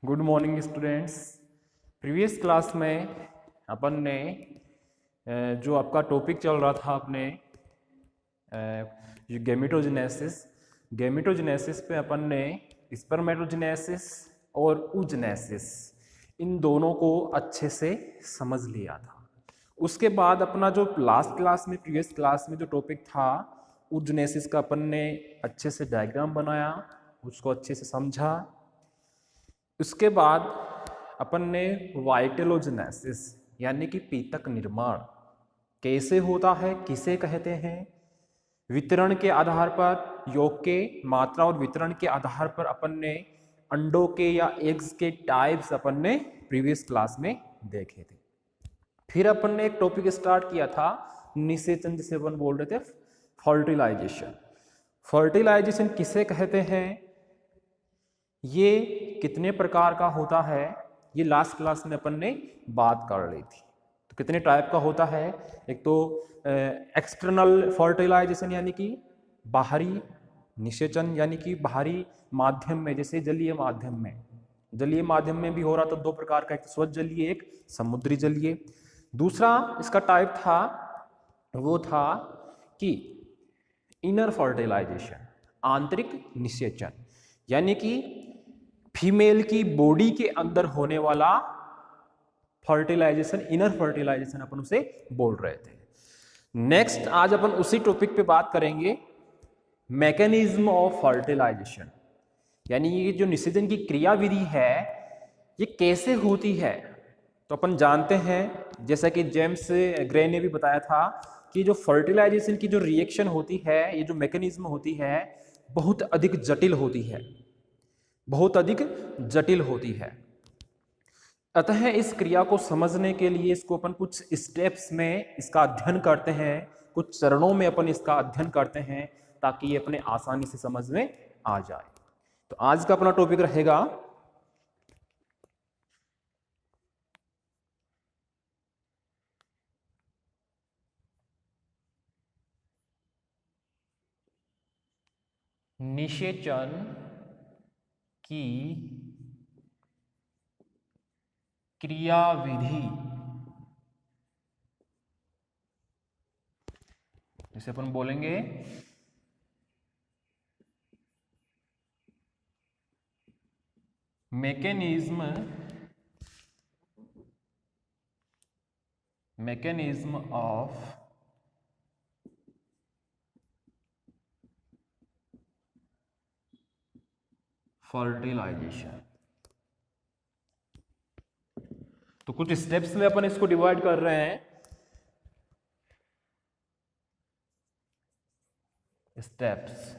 Good morning students. Previous class में अपन ने जो आपका टॉपिक चल रहा था अपने गेमिटोजेनेसिस पे अपन ने स्पर्मेटोजेनेसिस और oogenesis इन दोनों को अच्छे से समझ लिया था। उसके बाद अपना जो लास्ट क्लास में प्रीवियस क्लास में जो टॉपिक था oogenesis का अपन ने अच्छे से डायग्राम बनाया, उसको अच्छे से समझा। उसके बाद अपन ने वाइटेलोजेनेसिस यानी कि पीतक निर्माण कैसे होता है, किसे कहते हैं, वितरण के आधार पर, योग के मात्रा और वितरण के आधार पर अपन ने अंडों के या एग्स के टाइप्स अपन ने प्रीवियस क्लास में देखे थे। फिर अपन ने एक टॉपिक स्टार्ट किया था निषेचन, जिसे अपन बोल रहे थे फर्टिलाइजेशन। फर्टिलाइजेशन किसे कहते हैं, ये कितने प्रकार का होता है, ये लास्ट क्लास में अपन ने बात कर ली थी। तो कितने टाइप का होता है, एक तो एक्सटर्नल फर्टिलाइजेशन यानी कि बाहरी निषेचन यानी कि बाहरी माध्यम में, जैसे जलीय माध्यम में भी हो रहा था। दो प्रकार का, एक स्वच्छ जलीय, एक समुद्री जलीय। दूसरा इसका टाइप था वो था कि इनर फर्टिलाइजेशन, आंतरिक निषेचन, यानी कि फीमेल की बॉडी के अंदर होने वाला फर्टिलाइजेशन, इनर फर्टिलाइजेशन अपन उसे बोल रहे थे। नेक्स्ट आज अपन उसी टॉपिक पे बात करेंगे, मैकेनिज्म ऑफ फर्टिलाइजेशन, यानी ये जो निषेचन की क्रिया विधि है ये कैसे होती है। तो अपन जानते हैं, जैसा कि जेम्स ग्रे ने भी बताया था, कि जो फर्टिलाइजेशन की जो रिएक्शन होती है, ये जो मैकेनिज्म होती है, बहुत अधिक जटिल होती है। अतः इस क्रिया को समझने के लिए इसको अपन कुछ स्टेप्स में इसका अध्ययन करते हैं, कुछ चरणों में अपन इसका अध्ययन करते हैं, ताकि ये अपने आसानी से समझ में आ जाए। तो आज का अपना टॉपिक रहेगा निषेचन की क्रियाविधि, जिसे अपन बोलेंगे मैकेनिज्म ऑफ फर्टिलाइजेशन। तो कुछ स्टेप्स में अपन इसको डिवाइड कर रहे हैं। स्टेप्स,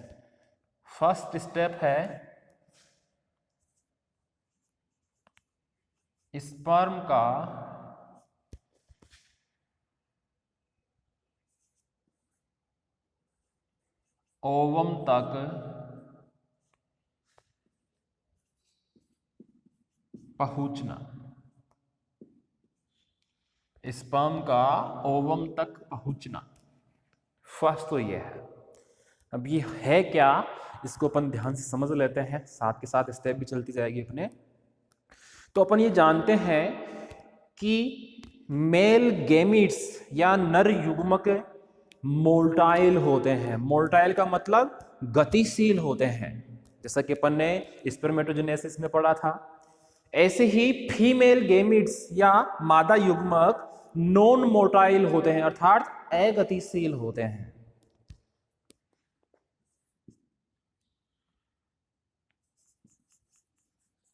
फर्स्ट स्टेप है स्पर्म का ओवम तक पहुंचना। स्पर्म का ओवम तक पहुंचना, फर्स्ट तो ये है। अब ये है क्या, इसको अपन ध्यान से समझ लेते हैं, साथ के साथ स्टेप भी चलती जाएगी अपने। तो अपन ये जानते हैं कि मेल गैमीट्स या नर युग्मक मोल्टाइल होते हैं। मोल्टाइल का मतलब गतिशील होते हैं, जैसा कि अपन ने स्पर्मेटोजेनेसिस में पढ़ा था। ऐसे ही फीमेल गैमीट्स या मादा युग्मक नॉन मोटाइल होते हैं, अर्थात अगतिशील होते हैं।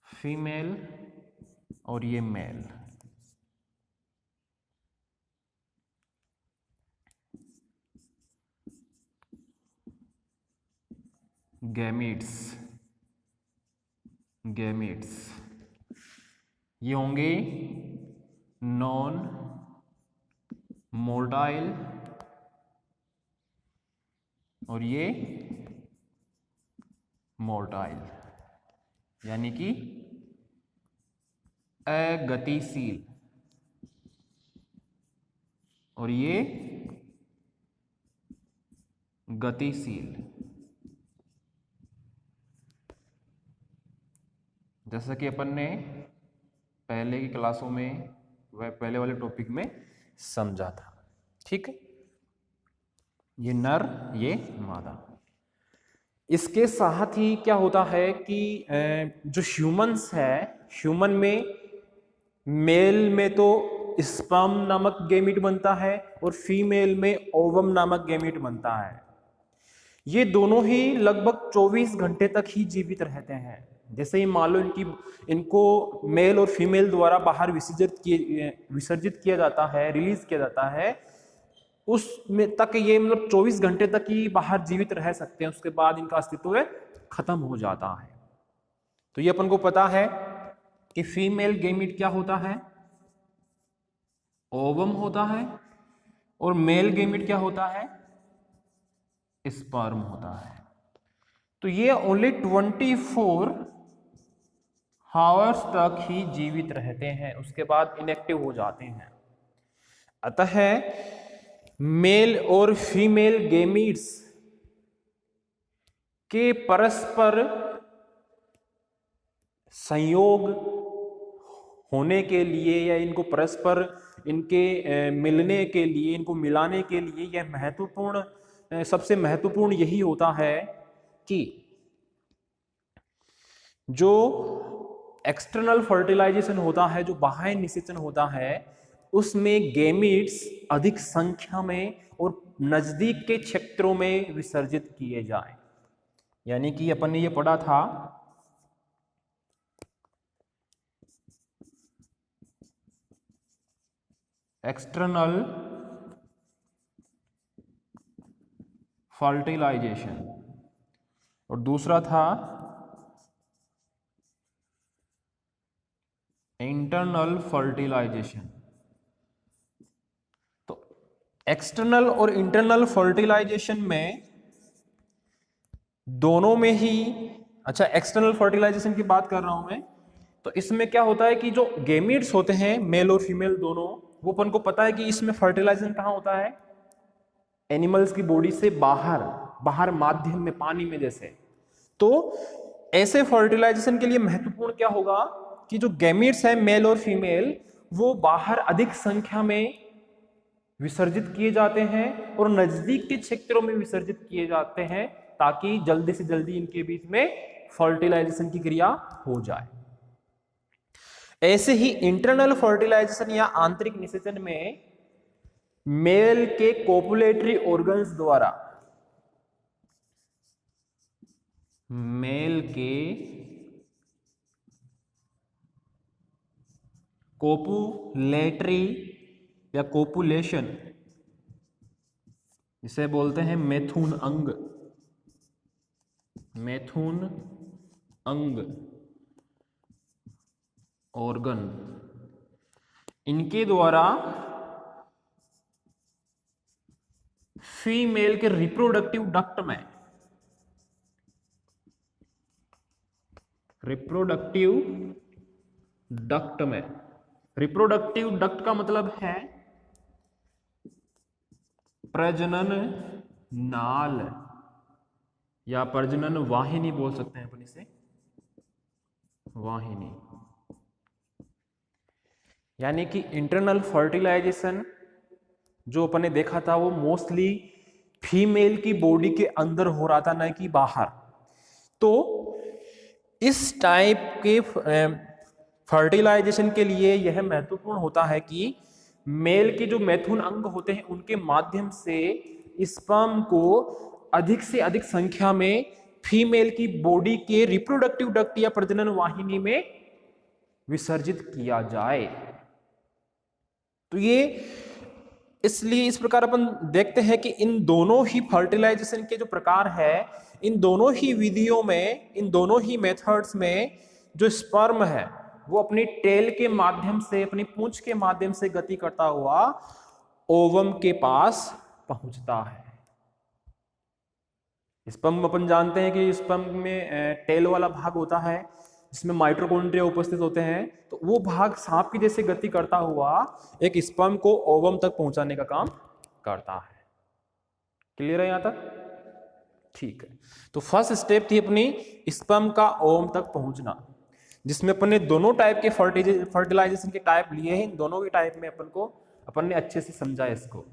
फीमेल और ये मेल। गैमीट्स ये होंगे नॉन मोटाइल और ये मोटाइल, यानी कि अगतिशील, और ये गतिशील। जैसा कि अपन ने पहले की क्लासों में वह पहले वाले टॉपिक में समझा था। ठीक है, ये नर ये मादा। इसके साथ ही क्या होता है कि जो ह्यूमंस है, ह्यूमन में मेल में तो स्पर्म नामक गैमीट बनता है और फीमेल में ओवम नामक गैमीट बनता है। ये दोनों ही लगभग 24 घंटे तक ही जीवित रहते हैं। जैसे ही मान लो इनको मेल और फीमेल द्वारा बाहर विसर्जित किया जाता है, रिलीज किया जाता है, उसमें तक ये मतलब 24 घंटे तक ही बाहर जीवित रह सकते हैं। उसके बाद इनका अस्तित्व खत्म हो जाता है। तो ये अपन को पता है कि फीमेल गैमीट क्या होता है, ओवम होता है, और मेल गैमीट क्या होता है, स्पर्म होता है। तो ये ओनली 24 हावर्स तक ही जीवित रहते हैं, उसके बाद इनएक्टिव हो जाते हैं। अतः मेल और फीमेल गैमीट्स के परस्पर संयोग होने के लिए या इनको परस्पर इनके मिलने के लिए, इनको मिलाने के लिए यह महत्वपूर्ण, सबसे महत्वपूर्ण यही होता है कि जो एक्सटर्नल फर्टिलाइजेशन होता है, जो बाह्य निषेचन होता है, उसमें गैमीट्स अधिक संख्या में और नजदीक के क्षेत्रों में विसर्जित किए जाएं। यानी कि अपन ने ये पढ़ा था एक्सटर्नल फर्टिलाइजेशन और दूसरा था इंटरनल फर्टिलाइजेशन। तो एक्सटर्नल और इंटरनल फर्टिलाइजेशन में दोनों में ही, अच्छा एक्सटर्नल फर्टिलाइजेशन की बात कर रहा हूं मैं, तो इसमें क्या होता है कि जो गैमीट्स होते हैं मेल और फीमेल दोनों, वो अपन को पता है कि इसमें फर्टिलाइजेशन कहां होता है, एनिमल्स की बॉडी से बाहर, बाहर माध्यम में, पानी में जैसे। तो ऐसे फर्टिलाइजेशन के लिए महत्वपूर्ण क्या होगा कि जो गैमीट्स हैं मेल और फीमेल, वो बाहर अधिक संख्या में विसर्जित किए जाते हैं और नजदीक के क्षेत्रों में विसर्जित किए जाते हैं, ताकि जल्दी से जल्दी इनके बीच में फर्टिलाइजेशन की क्रिया हो जाए। ऐसे ही इंटरनल फर्टिलाइजेशन या आंतरिक निषेचन में मेल के कोपुलेटरी ऑर्गन्स द्वारा, मेल के कोपुलेटरी या कोपुलेशन, इसे बोलते हैं मैथुन अंग, मैथुन अंग ऑर्गन, इनके द्वारा फीमेल के रिप्रोडक्टिव डक्ट में, रिप्रोडक्टिव डक्ट में, रिप्रोडक्टिव डक्ट का मतलब है प्रजनन नाल या प्रजनन वाहिनी बोल सकते हैं अपन इसे, वाहिनी। यानी कि इंटरनल फर्टिलाइजेशन जो अपन ने देखा था वो मोस्टली फीमेल की बॉडी के अंदर हो रहा था, न कि बाहर। तो इस टाइप के फर्टिलाइजेशन के लिए यह महत्वपूर्ण होता है कि मेल के जो मैथुन अंग होते हैं उनके माध्यम से स्पर्म को अधिक से अधिक संख्या में फीमेल की बॉडी के रिप्रोडक्टिव डक्ट या प्रजनन वाहिनी में विसर्जित किया जाए। तो ये इसलिए इस प्रकार अपन देखते हैं कि इन दोनों ही फर्टिलाइजेशन के जो प्रकार है, इन दोनों ही विधियों में, इन दोनों ही मेथड्स में जो स्पर्म है वो अपनी टेल के माध्यम से, अपनी पूंछ के माध्यम से गति करता हुआ ओवम के पास पहुंचता है। स्पर्म अपन जानते हैं कि स्पर्म में टेल वाला भाग होता है जिसमें माइटोकॉन्ड्रिया उपस्थित होते हैं, तो वो भाग सांप की जैसे गति करता हुआ एक स्पर्म को ओवम तक पहुंचाने का काम करता है। क्लियर है यहां तक? ठीक है। तो फर्स्ट स्टेप थी अपनी स्पर्म का ओवम तक पहुंचना। जिसमें अपन ने दोनों टाइप के फर्टिलाइजेशन के टाइप लिए हैं। इन दोनों के टाइप में अपन ने अच्छे से समझा है इसको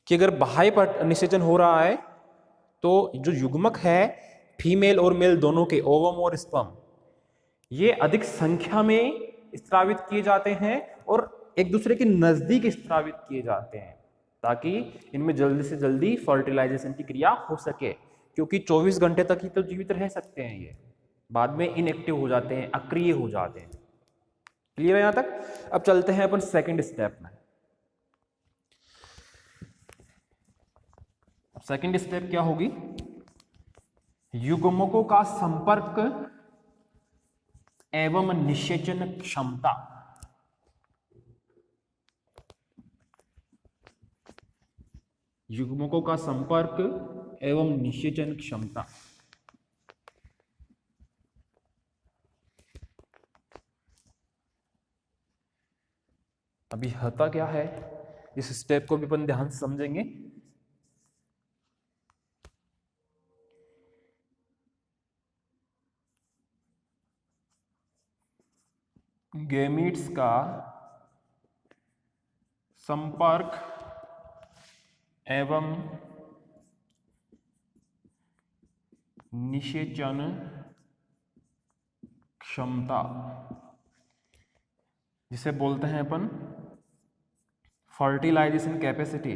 कि अगर बाह्य निषेचन हो रहा है तो जो युग्मक है फीमेल और मेल दोनों के, ओवम और स्पर्म, ये अधिक संख्या में स्रावित किए जाते हैं और एक दूसरे के नजदीक स्रावित किए जाते हैं ताकि इनमें जल्दी से जल्दी फर्टिलाइजेशन की क्रिया हो सके, क्योंकि 24 घंटे तक ही तो जीवित रह सकते हैं, ये बाद में इनएक्टिव हो जाते हैं, अक्रिय हो जाते हैं। क्लियर है यहां तक? अब चलते हैं अपन सेकंड स्टेप में। सेकंड स्टेप क्या होगी? युग्मकों का संपर्क एवं निषेचन क्षमता। युग्मकों का संपर्क एवं निषेचन क्षमता। अभी होता क्या है, इस स्टेप को भी अपन ध्यान से समझेंगे। गैमीट्स का संपर्क एवं निषेचन क्षमता, जिसे बोलते हैं अपन फर्टिलाइजेशन कैपेसिटी।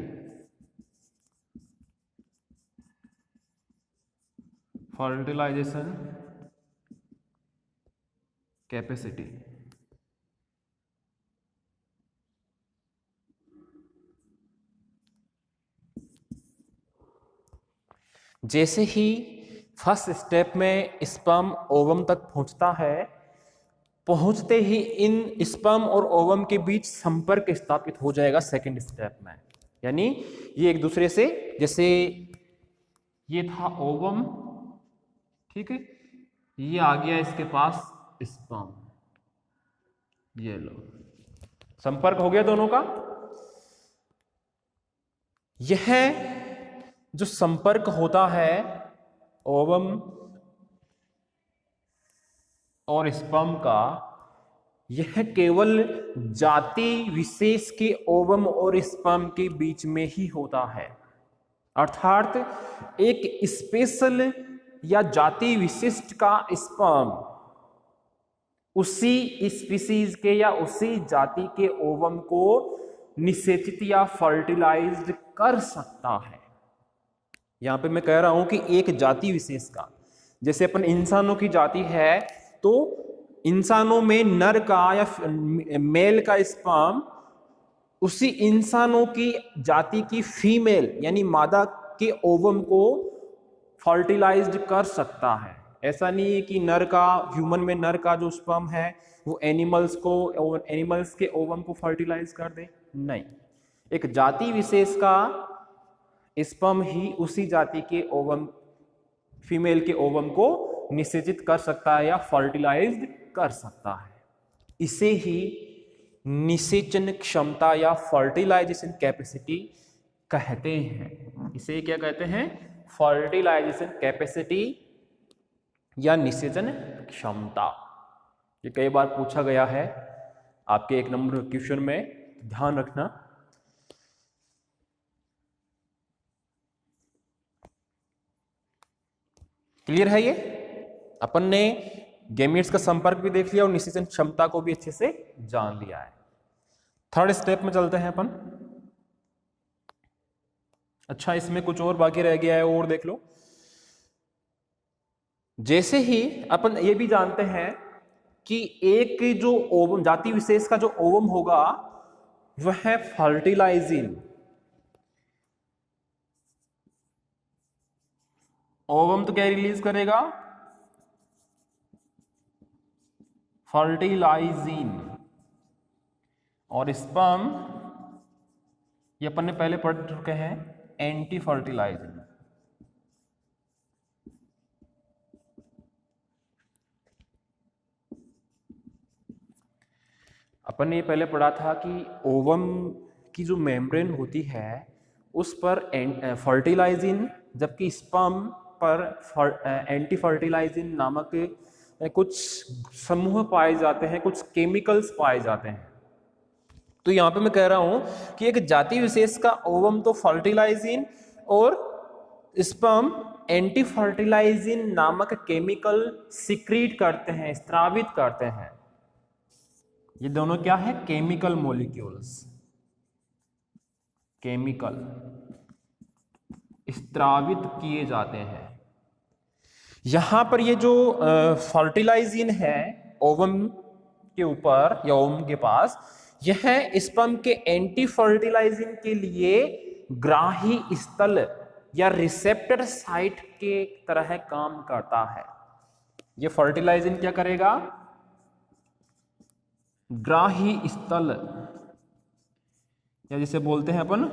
फर्टिलाइजेशन कैपेसिटी जैसे ही फर्स्ट स्टेप में स्पर्म ओवम तक पहुंचता है, पहुंचते ही इन स्पर्म और ओवम के बीच संपर्क स्थापित हो जाएगा सेकंड स्टेप में। यानी ये एक दूसरे से, जैसे ये था ओवम, ठीक है, ये आ गया इसके पास स्पर्म, ये लो संपर्क हो गया दोनों का। यह जो संपर्क होता है ओवम और स्पर्म का, यह केवल जाति विशेष के ओवम और स्पर्म के बीच में ही होता है। अर्थात एक स्पेशल या जाति विशिष्ट का स्पर्म उसी स्पीसीज के या उसी जाति के ओवम को निषेचित या फर्टिलाइज्ड कर सकता है। यहां पे मैं कह रहा हूं कि एक जाति विशेष का, जैसे अपन इंसानों की जाति है तो इंसानों में नर का या मेल का स्पर्म उसी इंसानों की जाति की फीमेल यानी मादा के ओवम को फर्टिलाइज्ड कर सकता है। ऐसा नहीं है कि नर का, ह्यूमन में नर का जो स्पर्म है वो एनिमल्स के ओवम को फर्टिलाइज कर दे, नहीं। एक जाति विशेष का स्पर्म ही उसी जाति के ओवम, फीमेल के ओवम को निषेचित कर सकता है या फर्टिलाइज्ड कर सकता है। इसे ही निषेचन क्षमता या फर्टिलाइजेशन कैपेसिटी कहते हैं। इसे क्या कहते हैं? फर्टिलाइजेशन कैपेसिटी या निषेचन क्षमता। ये कई बार पूछा गया है आपके 1 नंबर क्वेश्चन में, ध्यान रखना। क्लियर है? ये अपन ने गैमीट्स का संपर्क भी देख लिया और निषेचन क्षमता को भी अच्छे से जान लिया है। थर्ड स्टेप में चलते हैं अपन। अच्छा, इसमें कुछ और बाकी रह गया है, और देख लो। जैसे ही अपन ये भी जानते हैं कि एक जो ओवम, जाति विशेष का जो ओवम होगा वह है फर्टिलाइजिंग। ओवम तो क्या रिलीज करेगा? फर्टिलाइजिन। और स्पर्म, ये अपन ने पहले पढ़ चुके हैं, एंटी फर्टिलाइजिन। अपन ने ये पहले पढ़ा था कि ओवम की जो मेम्ब्रेन होती है उस पर फर्टिलाइजिन, जबकि स्पर्म पर एंटी फर्टिलाइजिन नामक कुछ समूह पाए जाते हैं, कुछ केमिकल्स पाए जाते हैं। तो यहां पे मैं कह रहा हूं कि एक जाति विशेष का ओवम तो फर्टिलाइजिन और स्पर्म एंटी फर्टिलाइजिन नामक केमिकल सिक्रीट करते हैं, स्त्रावित करते हैं। ये दोनों क्या है? केमिकल मॉलिक्यूल्स, केमिकल स्त्रावित किए जाते हैं। यहां पर ये जो फर्टिलाइजिन है ओवम के ऊपर या ओवम के पास, यह स्पर्म के एंटी फर्टिलाइजिन के लिए ग्राही स्थल या रिसेप्टर साइट के तरह काम करता है। ये फर्टिलाइजिन क्या करेगा? ग्राही स्थल, या जिसे बोलते हैं अपन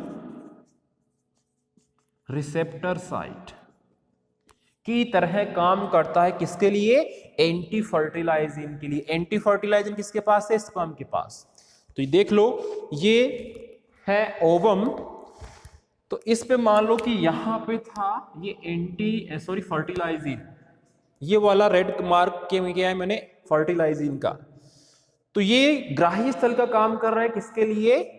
रिसेप्टर साइट की तरह काम करता है। किसके लिए? एंटी फर्टिलाइजिन के लिए। एंटी फर्टिलाइजिन किसके पास है? स्पर्म के पास। तो ये देख लो, ये है ओवम, तो इस पे मान लो कि यहां पे था ये फर्टिलाइजिन, ये वाला रेड मार्क किया है मैंने फर्टिलाइजिन का। तो ये ग्राही स्थल का काम कर रहा है किसके लिए?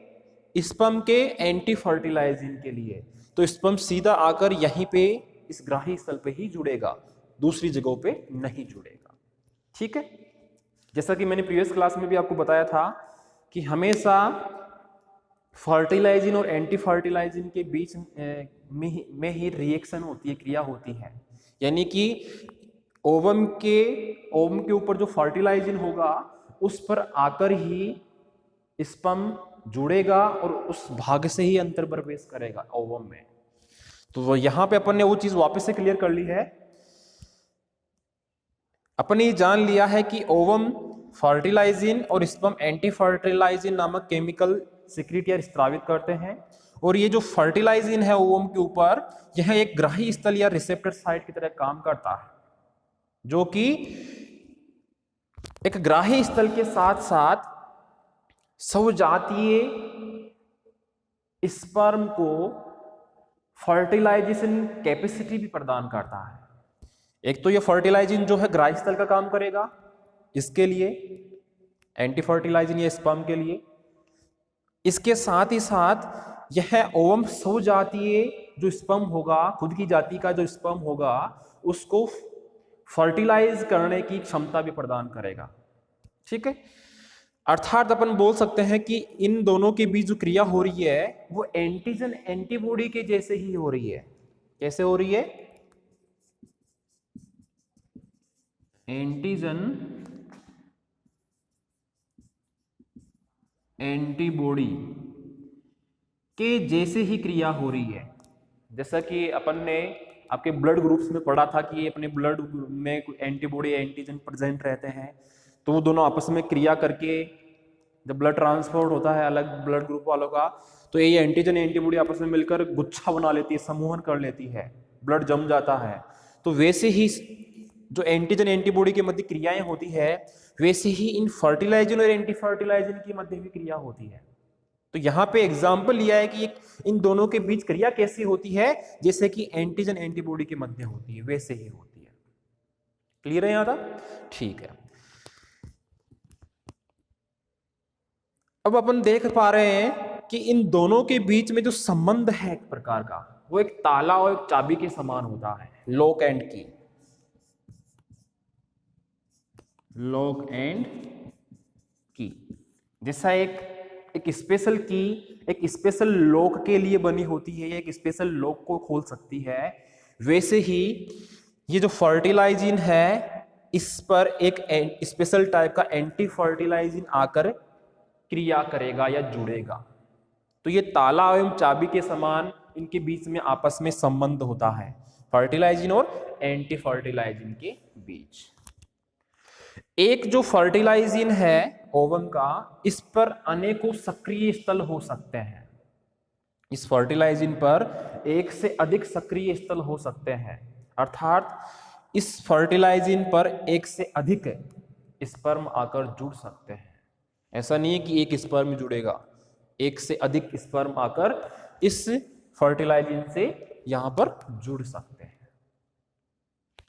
स्पर्म के एंटी फर्टिलाइजिन के लिए। तो स्पर्म सीधा आकर यहीं पे इस ग्राही स्थल पे ही जुड़ेगा, दूसरी जगहों पे नहीं जुड़ेगा। ठीक है, जैसा कि मैंने प्रीवियस क्लास में भी आपको बताया था कि हमेशा फर्टिलाइजिन और एंटी फर्टिलाइजिन के बीच में ही रिएक्शन होती है, क्रिया होती है। यानी कि ओवम के ऊपर जो फर्टिलाइजिन होगा उस पर आकर ही स्पर्म जुड़ेगा और उस भाग से ही अंतर प्रवेश करेगा ओवम में। तो यहां पे अपन ने वो चीज वापस से क्लियर कर ली है। अपन ने जान लिया है कि ओवम फर्टिलाइजिन और स्पर्म एंटी फर्टिलाइजिन नामक केमिकल सिक्रीट या स्त्रावित करते हैं। और ये जो फर्टिलाइजिन है ओवम के ऊपर, यह एक ग्राही स्थल या रिसेप्टर साइट की तरह काम करता है, जो कि एक ग्राही स्थल के साथ साथ सवजातीय स्पर्म को फर्टिलाइजेशन कैपेसिटी भी प्रदान करता है। एक तो ये फर्टिलाइजिन जो है ग्राही स्थल का काम करेगा, इसके लिए एंटी फर्टिलाइजिन या स्पर्म के लिए। इसके साथ ही साथ यह ओवम सवजातीय जो स्पर्म होगा, खुद की जाति का जो स्पर्म होगा, उसको फर्टिलाइज करने की क्षमता भी प्रदान करेगा। ठीक है, अर्थात अपन बोल सकते हैं कि इन दोनों के बीच जो क्रिया हो रही है वो एंटीजन एंटीबॉडी के जैसे ही हो रही है। कैसे हो रही है? एंटीजन एंटीबॉडी के जैसे ही क्रिया हो रही है। जैसा कि अपन ने आपके ब्लड ग्रुप्स में पढ़ा था कि अपने ब्लड में एंटीबॉडी एंटीजन प्रेजेंट रहते हैं, तो वो दोनों आपस में क्रिया करके जब ब्लड ट्रांसपोर्ट होता है अलग ब्लड ग्रुप वालों का, तो ये एंटीजन एंटीबॉडी आपस में मिलकर गुच्छा बना लेती है, समूहन कर लेती है, ब्लड जम जाता है। तो वैसे ही जो एंटीजन एंटीबॉडी के मध्य क्रियाएं होती है, वैसे ही इन फर्टिलाइजन और एंटी फर्टिलाइजन की मध्य भी क्रिया होती है। तो यहाँ पे एग्जाम्पल लिया है कि इन दोनों के बीच क्रिया कैसी होती है, जैसे कि एंटीजन एंटीबॉडी के मध्य होती है, वैसे ही होती है। क्लियर है यहाँ तक? ठीक है। अब अपन देख पा रहे हैं कि इन दोनों के बीच में जो संबंध है एक प्रकार का, वो एक ताला और एक चाबी के समान होता है, लॉक एंड की। लॉक एंड की जैसा एक स्पेशल की एक स्पेशल लॉक के लिए बनी होती है, एक स्पेशल लॉक को खोल सकती है, वैसे ही ये जो फर्टिलाइजिन है इस पर एक स्पेशल टाइप का एंटी फर्टिलाइजिन आकर क्रिया करेगा या जुड़ेगा। तो ये ताला एवं चाबी के समान इनके बीच में आपस में संबंध होता है, फर्टिलाइजिन और एंटी फर्टिलाइजिन के बीच। एक जो फर्टिलाइजिन है ओवम का, इस पर अनेकों सक्रिय स्थल हो सकते हैं। इस फर्टिलाइजिन पर एक से अधिक सक्रिय स्थल हो सकते हैं, अर्थात इस फर्टिलाइजिन पर एक से अधिक स्पर्म आकर जुड़ सकते हैं। ऐसा नहीं है कि एक स्पर्म जुड़ेगा, एक से अधिक स्पर्म आकर इस फर्टिलाइजिन से यहां पर जुड़ सकते हैं।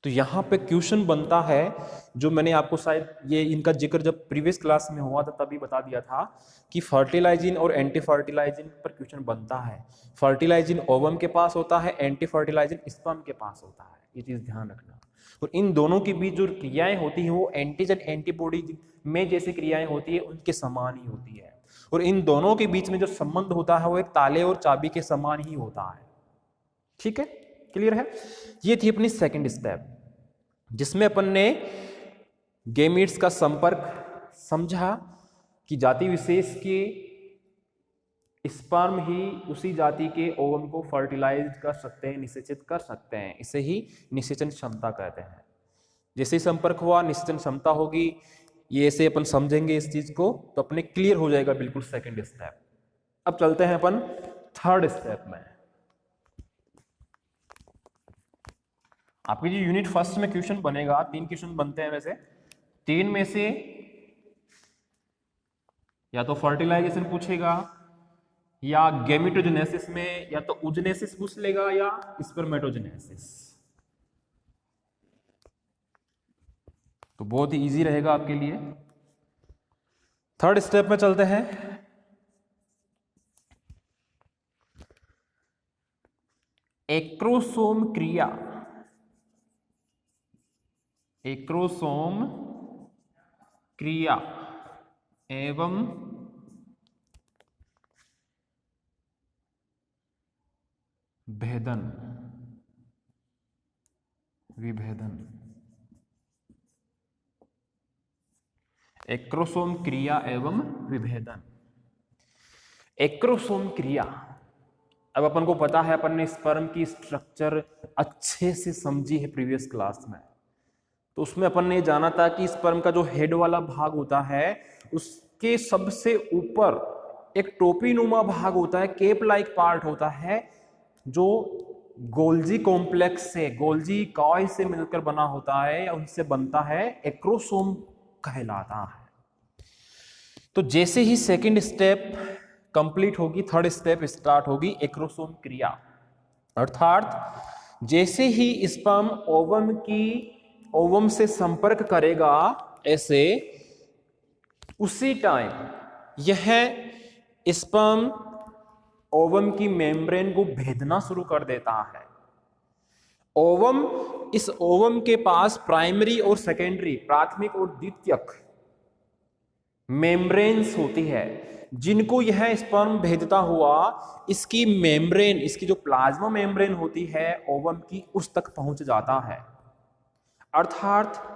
तो यहाँ पे क्वेश्चन बनता है, जो मैंने आपको शायद ये इनका जिक्र जब प्रीवियस क्लास में हुआ था तभी बता दिया था कि फर्टिलाइजिन और एंटी फर्टिलाइजिन पर क्वेश्चन बनता है। फर्टिलाइजिन ओवम के पास होता है, एंटी फर्टिलाइजिन स्पर्म के पास होता है, ये चीज ध्यान रखना। और इन दोनों के बीच जो क्रियाएं होती हैं वो एंटीजन एंटीबॉडी में जैसे क्रियाएं होती है उनके समान ही होती है, और इन दोनों के बीच में जो संबंध होता है वो एक ताले और चाबी के समान ही होता है। ठीक है, क्लियर है। ये थी अपनी सेकंड स्टेप, जिसमें अपन ने गैमीट्स का संपर्क समझा कि जाति विशेष के स्पर्म ही उसी जाति के ओवम को फर्टिलाइज कर सकते हैं, निषेचित कर सकते हैं, इसे ही निषेचन क्षमता कहते हैं। जैसे ही संपर्क हुआ निषेचन क्षमता होगी, ये ऐसे अपन समझेंगे इस चीज को तो अपने क्लियर हो जाएगा बिल्कुल सेकंड स्टेप। अब चलते हैं अपन थर्ड स्टेप में। आपकी जो यूनिट फर्स्ट में क्वेश्चन बनेगा, 3 क्वेश्चन बनते हैं वैसे, 3 में से या तो फर्टिलाइजेशन पूछेगा, या गैमेटोजेनेसिस में या तो उजनेसिस पूछ लेगा, या स्पर्मेटोजेनेसिस। तो बहुत ही इजी रहेगा आपके लिए। थर्ड स्टेप में चलते हैं। एक्रोसोम क्रिया, एक्रोसोम क्रिया एवं भेदन, विभेदन। एक्रोसोम क्रिया एवं विभेदन। एक्रोसोम क्रिया, अब अपन को पता है, अपन ने स्पर्म की स्ट्रक्चर अच्छे से समझी है प्रीवियस क्लास में। तो उसमें अपन ने जाना था कि स्पर्म का जो हेड वाला भाग होता है उसके सबसे ऊपर एक टोपीनुमा भाग होता है, केप लाइक पार्ट होता है, जो गोल्जी कॉम्प्लेक्स से, गोल्जी कॉय से मिलकर बना होता है या उनसे बनता है, एक्रोसोम कहलाता है। तो जैसे ही सेकंड स्टेप कंप्लीट होगी, थर्ड स्टेप स्टार्ट होगी, एक्रोसोम क्रिया। अर्थात जैसे ही स्पर्म ओवम से संपर्क करेगा, ऐसे उसी टाइम यह स्पर्म ओवम की मेम्ब्रेन को भेदना शुरू कर देता है। इस ओवम के पास प्राइमरी और सेकेंडरी, प्राथमिक और द्वितीयक मेम्ब्रेन्स होती है, जिनको यह स्पर्म भेदता हुआ इसकी मेम्ब्रेन, इसकी जो प्लाज्मा मेम्ब्रेन होती है ओवम की, उस तक पहुंच जाता है। अर्थात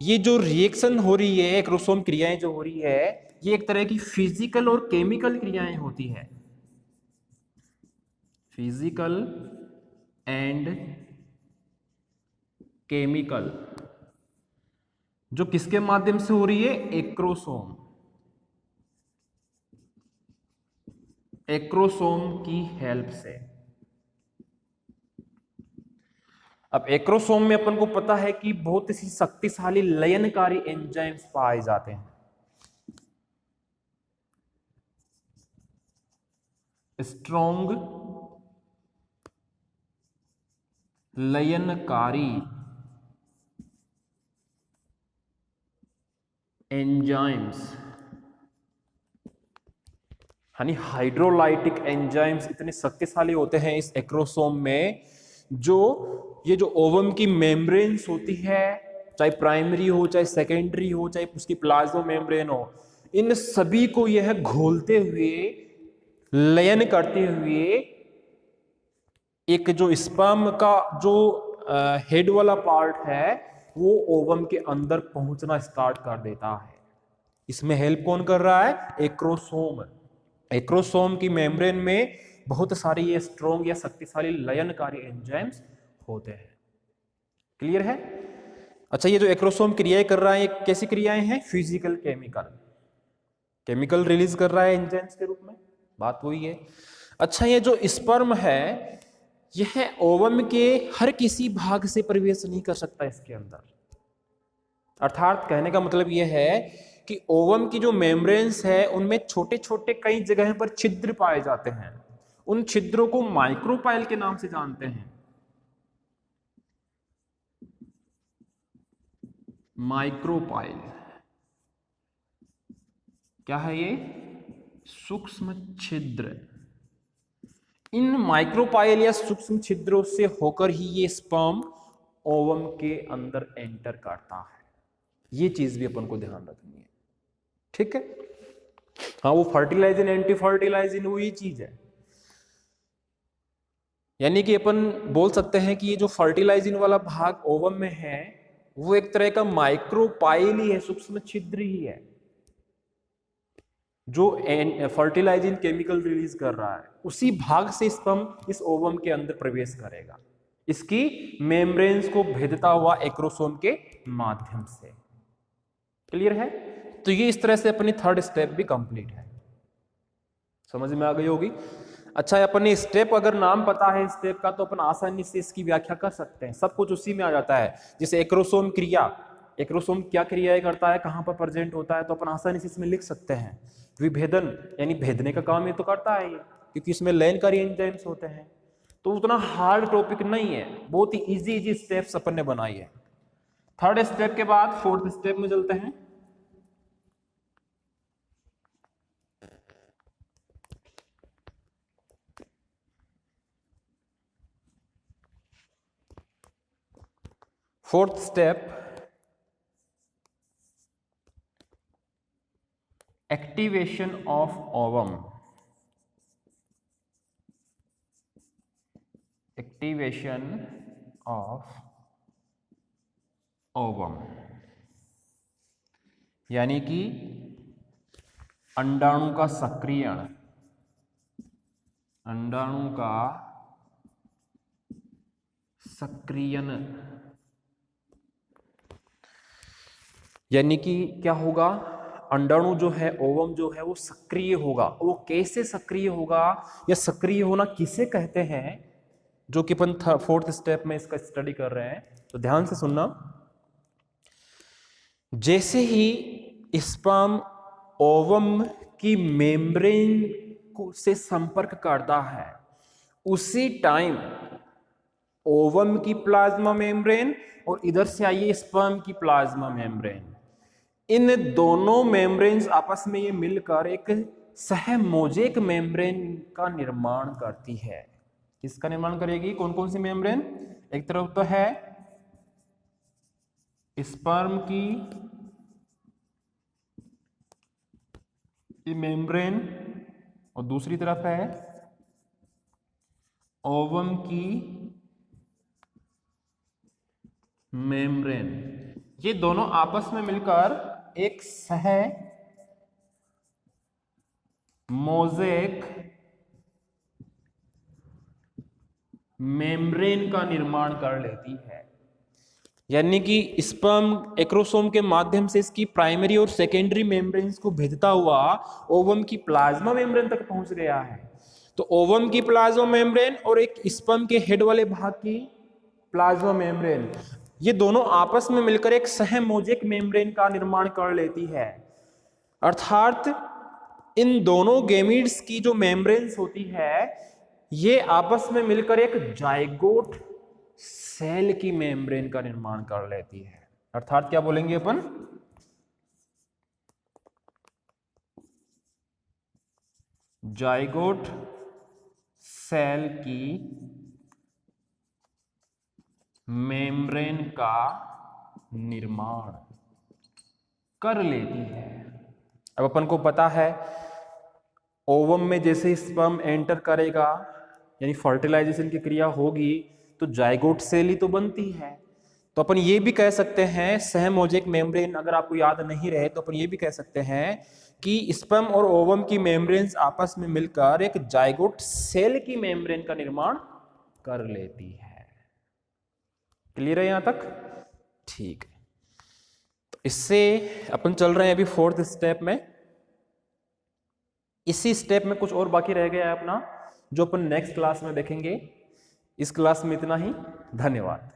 ये जो रिएक्शन हो रही है, एक्रोसोम क्रियाएं जो हो रही है, ये एक तरह की फिजिकल और केमिकल क्रियाएं होती है। फिजिकल एंड केमिकल, जो किसके माध्यम से हो रही है? एक्रोसोम की हेल्प से। अब एक्रोसोम में अपन को पता है कि बहुत सी शक्तिशाली लयनकारी एंजाइम्स पाए जाते हैं। स्ट्रॉन्ग लयनकारी एंजाइम्स, यानी हाइड्रोलाइटिक एंजाइम्स इतने शक्तिशाली होते हैं इस एक्रोसोम में, जो ये जो ओवम की मेम्ब्रेन्स होती है, चाहे प्राइमरी हो, चाहे सेकेंडरी हो, चाहे उसकी प्लाज्मा मेम्ब्रेन हो, इन सभी को यह घोलते हुए, लयन करते हुए, एक जो स्पर्म का जो हेड वाला पार्ट है वो ओवम के अंदर पहुंचना स्टार्ट कर देता है। इसमें हेल्प कौन कर रहा है? एक्रोसोम। एक्रोसोम की मेम्ब्रेन में बहुत सारे ये स्ट्रॉन्ग या शक्तिशाली लयनकारी एंजाइम्स होते हैं। क्लियर है? अच्छा, ये जो एक्रोसोम क्रियाएं कर रहा है, ये कैसी क्रियाएं हैं? फिजिकल, केमिकल रिलीज कर रहा है एंजाइम्स के रूप में, बात वही है। अच्छा, ये जो स्पर्म है यह ओवम के हर किसी भाग से प्रवेश नहीं कर सकता इसके अंदर। अर्थात कहने का मतलब यह है कि ओवम की जो मेम्ब्रेन्स है उनमें छोटे छोटे कई जगह पर छिद्र पाए जाते हैं। उन छिद्रों को माइक्रोपाइल के नाम से जानते हैं। माइक्रोपाइल क्या है ये? सूक्ष्म छिद्र। इन माइक्रोपाइल या सूक्ष्म छिद्रों से होकर ही ये स्पर्म ओवम के अंदर एंटर करता है। ये चीज भी अपन को ध्यान रखनी है, ठीक है। हाँ, वो फर्टिलाइजिंग एंटी फर्टिलाइजिंग वही चीज है। यानी कि अपन बोल सकते हैं कि ये जो फर्टिलाइजिंग वाला भाग ओवम में है वो एक तरह का माइक्रोपाइल ही है, सूक्ष्म छिद्र ही है, जो फर्टिलाइजिंग केमिकल रिलीज कर रहा है। उसी भाग से स्पर्म इस ओवम के अंदर प्रवेश करेगा, इसकी मेम्ब्रेन्स को भेदता हुआ एक्रोसोम के माध्यम से। क्लियर है? तो ये इस तरह से अपनी थर्ड स्टेप भी कंप्लीट है। समझ में आ गई होगी। अच्छा, अपने स्टेप अगर नाम पता है स्टेप का तो अपन आसानी से इसकी व्याख्या कर सकते हैं, सब कुछ उसी में आ जाता है। जैसे एक्रोसोम क्रिया, एक्रोसोम क्या क्रियाएं करता है, कहां पर प्रेजेंट होता है, तो अपन आसानी से इसमें लिख सकते हैं। विभेदन यानी भेदने का काम ये तो करता है ये, क्योंकि इसमें लैनकारी एंजाइम्स होते हैं। तो उतना हार्ड टॉपिक नहीं है, बहुत ही इजी स्टेप्स अपन ने बनाई है। थर्ड स्टेप के बाद फोर्थ स्टेप में चलते हैं। Fourth step, activation of ovum. Activation of ovum यानी कि अंडाणु का सक्रियण, अंडाणु का सक्रियण। यानी कि क्या होगा, अंडाणु जो है, ओवम जो है वो सक्रिय होगा। वो कैसे सक्रिय होगा या सक्रिय होना किसे कहते हैं, जो कि अपन फोर्थ स्टेप में इसका स्टडी कर रहे हैं। तो ध्यान से सुनना। जैसे ही स्पर्म ओवम की मेम्ब्रेन से संपर्क करता है, उसी टाइम ओवम की प्लाज्मा मेम्ब्रेन और इधर से आइए स्पर्म की प्लाज्मा मेम्ब्रेन, इन दोनों मेम्ब्रेन्स आपस में ये मिलकर एक सहमोजेक मेम्ब्रेन का निर्माण करती है। किसका निर्माण करेगी? कौन कौन सी मेम्ब्रेन? एक तरफ तो है स्पर्म की मेम्ब्रेन और दूसरी तरफ है ओवम की मेम्ब्रेन। ये दोनों आपस में मिलकर एक सह मोजेक मेम्ब्रेन का निर्माण कर लेती है। यानी कि स्पर्म एक्रोसोम के माध्यम से इसकी प्राइमरी और सेकेंडरी मेम्ब्रेन्स को भेदता हुआ ओवम की प्लाज्मा मेम्ब्रेन तक पहुंच गया है। तो ओवम की प्लाज्मा मेम्ब्रेन और एक स्पर्म के हेड वाले भाग की प्लाज्मा मेम्ब्रेन, ये दोनों आपस में मिलकर एक सहमोजेक मेम्ब्रेन का निर्माण कर लेती है। अर्थात इन दोनों गैमीट्स की जो मेम्ब्रेन्स होती है ये आपस में मिलकर एक जाइगोट सेल की मेम्ब्रेन का निर्माण कर लेती है। अर्थात क्या बोलेंगे अपन? जाइगोट सेल की मेम्ब्रेन का निर्माण कर लेती है। अब अपन को पता है ओवम में जैसे स्पर्म एंटर करेगा यानी फर्टिलाइजेशन की क्रिया होगी तो जाइगोट सेल ही तो बनती है। तो अपन ये भी कह सकते हैं सहमोजेक मेम्ब्रेन, अगर आपको याद नहीं रहे तो अपन ये भी कह सकते हैं कि स्पर्म और ओवम की मेम्ब्रेन्स आपस में मिलकर एक जाइगोट सेल की मेम्ब्रेन का निर्माण कर लेती है। क्लियर है यहां तक? ठीक है। तो इससे अपन चल रहे हैं अभी फोर्थ स्टेप में। इसी स्टेप में कुछ और बाकी रह गया है अपना, जो अपन नेक्स्ट क्लास में देखेंगे। इस क्लास में इतना ही। धन्यवाद।